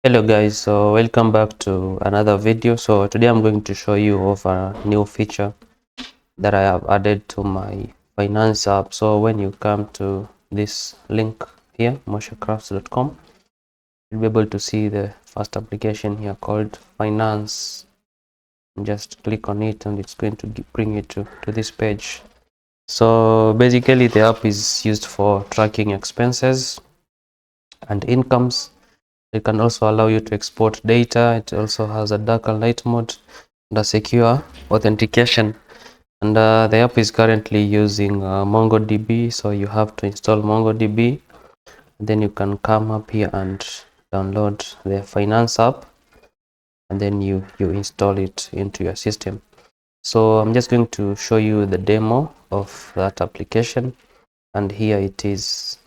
Hello guys, so welcome back to another video. So today I'm going to show you of a new feature that I have added to my finance app. So when you come to this link here, moshacrafts.com, you'll be able to see the first application here called finance. Just click on it and it's going to bring you to this page. So basically the app is used for tracking expenses and incomes. It can also allow you to export data. It also has a dark and light mode and a secure authentication. And the app is currently using MongoDB, so you have to install MongoDB. Then you can come up here and download the finance app, and then you install it into your system. So I'm just going to show you the demo of that application, and here it is.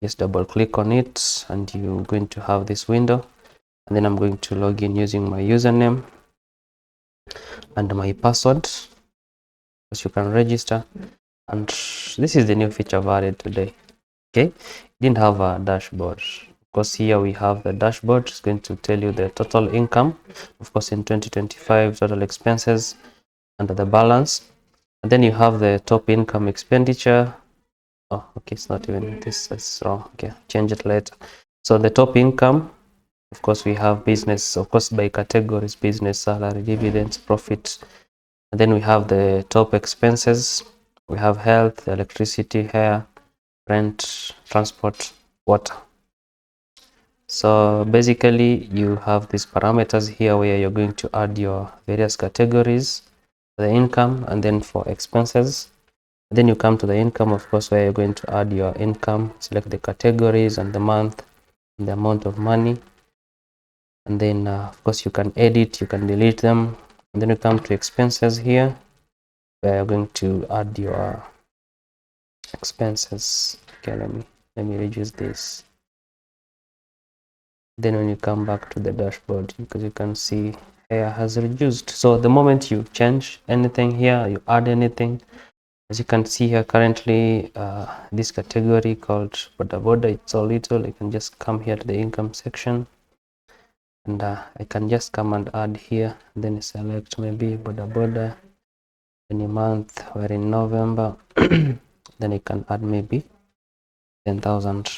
Just double click on it and you're going to have this window, and then I'm going to log in using my username and my password, as you can register. And this is the new feature I've added today. Okay, didn't have a dashboard. Of course, here we have the dashboard. It's going to tell you the total income, of course, in 2025, total expenses, and the balance. And then you have the top income expenditure. Oh, okay, it's not even this. Is wrong. Okay, change it later. So the top income, of course, we have business, of course, by categories: business, salary, dividends, profit. And then we have the top expenses. We have health, electricity, hair, rent, transport, water. So basically you have these parameters here where you're going to add your various categories for the income, and then for expenses. Then you come to the income, of course, where you're going to add your income, select the categories and the month and the amount of money. And then of course you can edit, you can delete them. And then you come to expenses here, where you're going to add your expenses. Okay, let me reduce this. Then when you come back to the dashboard, because you can see here has reduced. So the moment you change anything here, you add anything, as you can see here currently, this category called boda boda, it's so little. You can just come here to the income section, and I can just come and add here, then select maybe boda boda any month. We're in November. Then you can add maybe 10,000.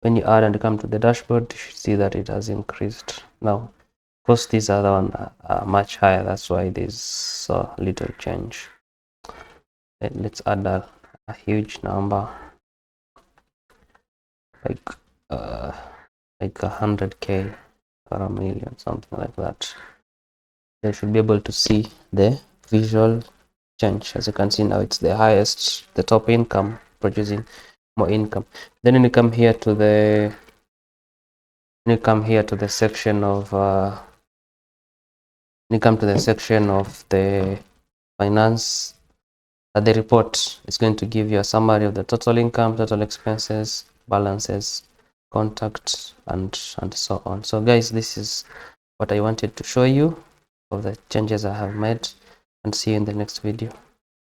When you add and come to the dashboard, you should see that it has increased. Now, of course, these other one are much higher. That's why there's so little change. Let's add a huge number, like 100K or a million, something like that. They should be able to see the visual change. As you can see now, it's the highest, the top income, producing more income. Then when you come here to the section of the finance, the report is going to give you a summary of the total income, total expenses, balances, contacts, and so on. So guys, this is what I wanted to show you of the changes I have made, and see you in the next video.